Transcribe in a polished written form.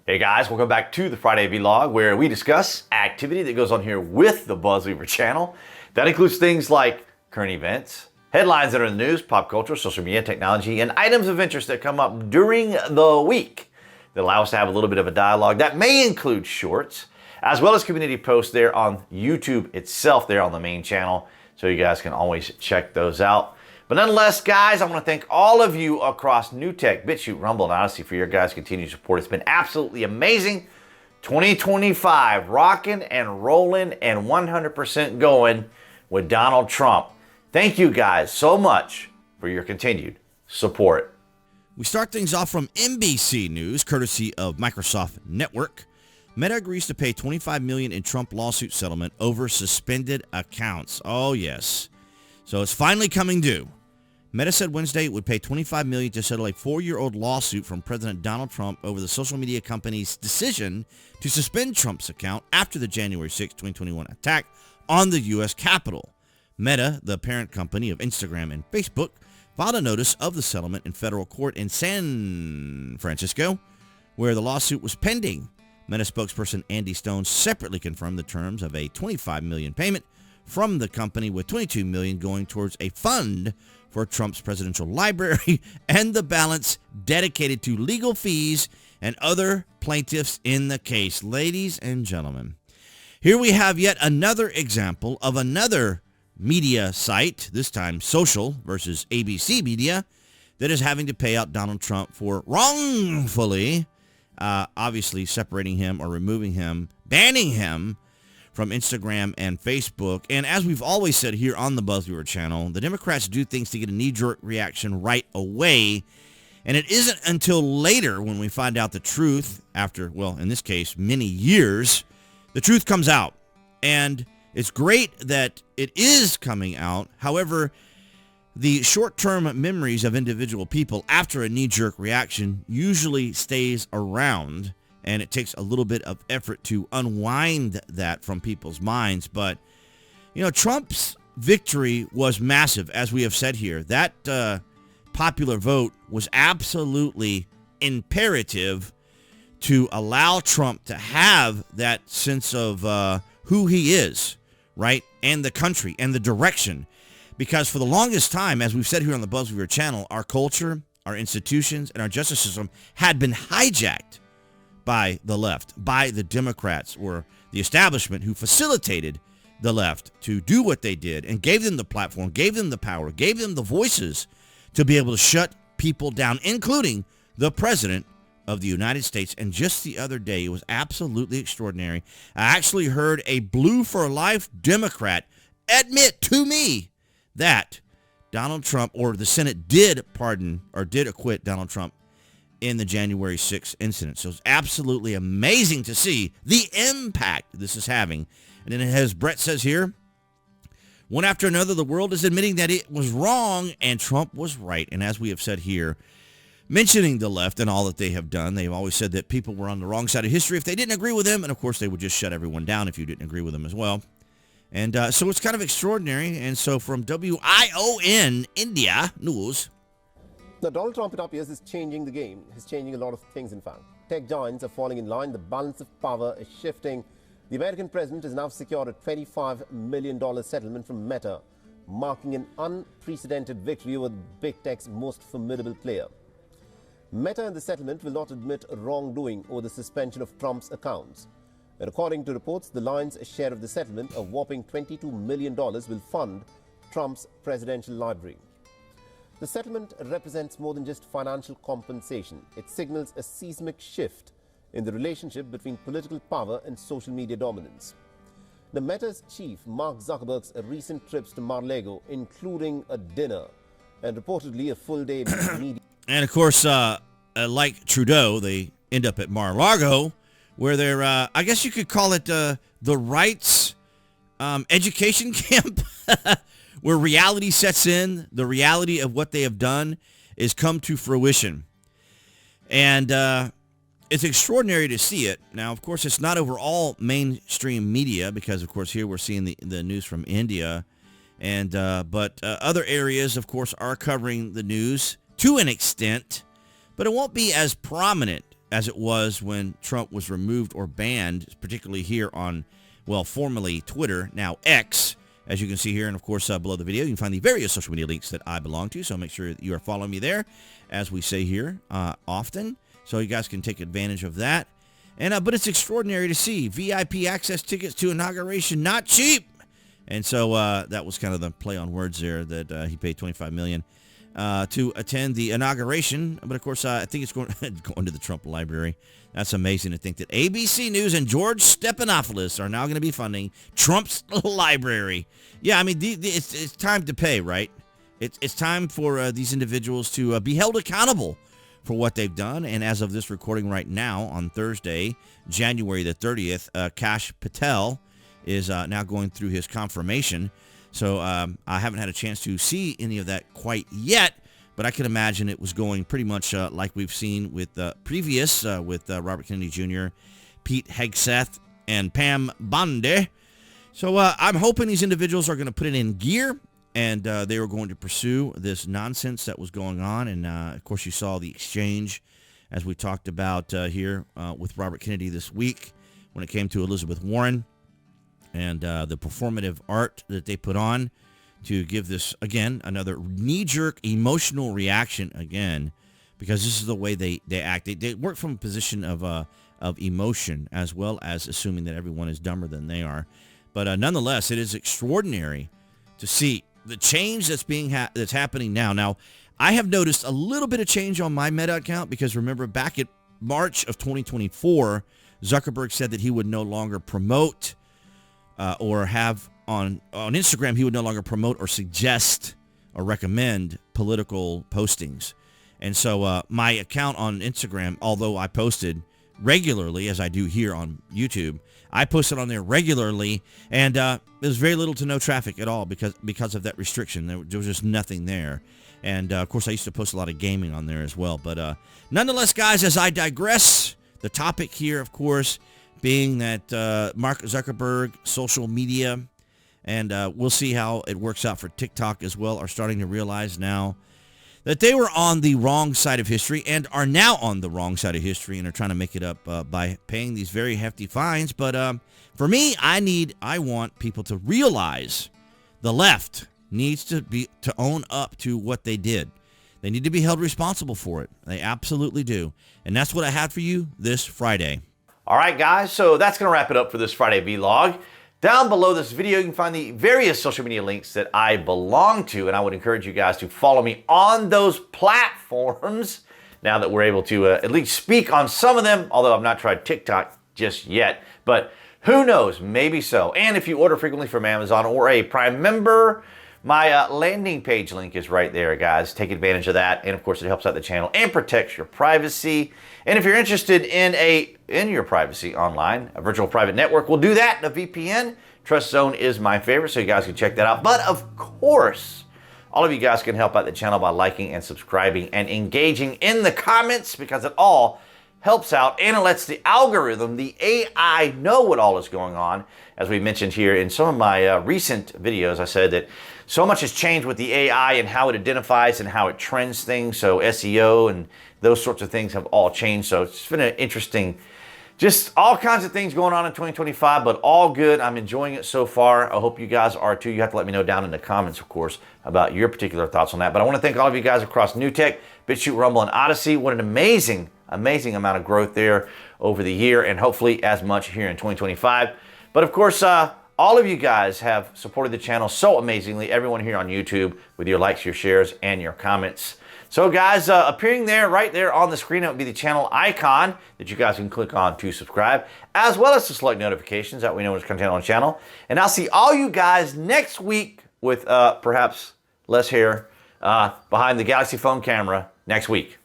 Hey guys, welcome back to the Friday Vlog, where we discuss activity that goes on here with the BuzWeaver channel. That includes things like current events, headlines that are in the news, pop culture, social media, technology, and items of interest that come up during the week that allow us to have a little bit of a dialogue. That may include shorts, as well as community posts there on YouTube itself, there on the main channel, so you guys can always check those out. But nonetheless, guys, I want to thank all of you across NewTek, BitChute, Rumble, and Odyssey for your guys' continued support. It's been absolutely amazing. 2025, rocking and rolling and 100% going with Donald Trump. Thank you guys so much for your continued support. We start things off from NBC News, courtesy of Microsoft Network. Meta agrees to pay $25 million in Trump lawsuit settlement over suspended accounts. Oh, yes. So it's finally coming due. Meta said Wednesday it would pay $25 million to settle a 4-year-old lawsuit from President Donald Trump over the social media company's decision to suspend Trump's account after the January 6, 2021 attack on the U.S. Capitol. Meta, the parent company of Instagram and Facebook, filed a notice of the settlement in federal court in San Francisco, where the lawsuit was pending. Meta spokesperson Andy Stone separately confirmed the terms of a $25 million payment from the company, with $22 million going towards a fund for Trump's presidential library and the balance dedicated to legal fees and other plaintiffs in the case. Ladies and gentlemen, here we have yet another example of another media site, this time social versus ABC Media, that is having to pay out Donald Trump for wrongfully, obviously separating him or removing him, banning him from Instagram and Facebook. And as we've always said here on the BuzWeaver channel, the Democrats do things to get a knee-jerk reaction right away. And it isn't until later when we find out the truth, after, well, in this case, many years, the truth comes out. And it's great that it is coming out. However, the short-term memories of individual people after a knee-jerk reaction usually stays around. And it takes a little bit of effort to unwind that from people's minds. But, you know, Trump's victory was massive, as we have said here. That popular vote was absolutely imperative to allow Trump to have that sense of who he is, right? And the country and the direction. Because for the longest time, as we've said here on the BuzWeaver channel, our culture, our institutions, and our justice system had been hijacked by the left, by the Democrats, or the establishment, who facilitated the left to do what they did and gave them the platform, gave them the power, gave them the voices to be able to shut people down, including the President of the United States. And just the other day, it was absolutely extraordinary. I actually heard a blue for life Democrat admit to me that Donald Trump, or the Senate, did pardon or did acquit Donald Trump in the January 6th incident. So it's absolutely amazing to see the impact this is having. And then, as Brett says here, one after another, the world is admitting that it was wrong and Trump was right. And as we have said here, mentioning the left and all that they have done, they've always said that people were on the wrong side of history if they didn't agree with them. And of course, they would just shut everyone down if you didn't agree with them as well. And so it's kind of extraordinary. And so from WION India News. Now, Donald Trump, it appears, is changing the game. He's changing a lot of things, in fact. Tech giants are falling in line. The balance of power is shifting. The American president has now secured a $25 million settlement from Meta, marking an unprecedented victory over big tech's most formidable player. Meta and the settlement will not admit wrongdoing or the suspension of Trump's accounts. And according to reports, the lion's share of the settlement, a whopping $22 million, will fund Trump's presidential library. The settlement represents more than just financial compensation. It signals a seismic shift in the relationship between political power and social media dominance. The Meta's chief, Mark Zuckerberg's recent trips to Mar-a-Lago, including a dinner and reportedly a full-day media. And of course, like Trudeau, they end up at Mar-a-Lago, where they're, I guess you could call it the rights education camp, where reality sets in. The reality of what they have done is come to fruition. And it's extraordinary to see it. Now, of course, it's not over all mainstream media because, of course, here we're seeing the news from India. And but other areas, of course, are covering the news to an extent, but it won't be as prominent as it was when Trump was removed or banned, particularly here on, well, formerly Twitter, now X, as you can see here. And, of course, below the video, you can find the various social media links that I belong to. So make sure that you are following me there, as we say here often, so you guys can take advantage of that. And but it's extraordinary to see VIP access tickets to inauguration, not cheap. And so that was kind of the play on words there, that he paid $25 million to attend the inauguration. But, of course, I think it's going to the Trump Library. That's amazing to think that ABC News and George Stephanopoulos are now going to be funding Trump's library. Yeah, I mean, it's time to pay, right? It's time for these individuals to be held accountable for what they've done. And as of this recording right now, on Thursday, January the 30th, Kash Patel is now going through his confirmation. So I haven't had a chance to see any of that quite yet, but I can imagine it was going pretty much like we've seen with previous with Robert Kennedy Jr., Pete Hegseth, and Pam Bondi. So I'm hoping these individuals are going to put it in gear, and they were going to pursue this nonsense that was going on. And, of course, you saw the exchange, as we talked about here with Robert Kennedy this week when it came to Elizabeth Warren, and the performative art that they put on to give this, again, another knee-jerk emotional reaction again, because this is the way they act. They work from a position of emotion, as well as assuming that everyone is dumber than they are. But nonetheless, it is extraordinary to see the change that's happening now. Now, I have noticed a little bit of change on my Meta account, because remember, back in March of 2024, Zuckerberg said that he would no longer promote or have on Instagram, he would no longer promote or suggest or recommend political postings. And so my account on Instagram, although I posted regularly, as I do here on YouTube, I posted on there regularly, and there's very little to no traffic at all because of that restriction. There was just nothing there. And, of course, I used to post a lot of gaming on there as well. But nonetheless, guys, as I digress, the topic here, of course, being that Mark Zuckerberg, social media, and we'll see how it works out for TikTok as well, are starting to realize now that they were on the wrong side of history and are now on the wrong side of history and are trying to make it up by paying these very hefty fines. But for me, I want people to realize the left needs to own up to what they did. They need to be held responsible for it. They absolutely do. And that's what I have for you this Friday. All right, guys, so that's going to wrap it up for this Friday vlog. Down below this video, you can find the various social media links that I belong to, and I would encourage you guys to follow me on those platforms now that we're able to at least speak on some of them, although I've not tried TikTok just yet. But who knows? Maybe so. And if you order frequently from Amazon or a Prime member, my landing page link is right there, guys. Take advantage of that. And, of course, it helps out the channel and protects your privacy. And if you're interested in your privacy online, a virtual private network will do that in a VPN. Trust Zone is my favorite, so you guys can check that out. But, of course, all of you guys can help out the channel by liking and subscribing and engaging in the comments, because it all helps out and it lets the algorithm, the AI, know what all is going on. As we mentioned here in some of my recent videos, I said that so much has changed with the AI and how it identifies and how it trends things. So SEO and those sorts of things have all changed. So it's been an interesting, just all kinds of things going on in 2025, but all good. I'm enjoying it so far. I hope you guys are too. You have to let me know down in the comments, of course, about your particular thoughts on that. But I want to thank all of you guys across New Tech, BitChute, Rumble, and Odyssey. What an amazing amount of growth there over the year, and hopefully as much here in 2025. But of course, all of you guys have supported the channel so amazingly, everyone here on YouTube, with your likes, your shares, and your comments. So guys, appearing there, right there on the screen, it would be the channel icon that you guys can click on to subscribe, as well as to select notifications that we know what's content on the channel. And I'll see all you guys next week with perhaps less hair behind the Galaxy phone camera next week.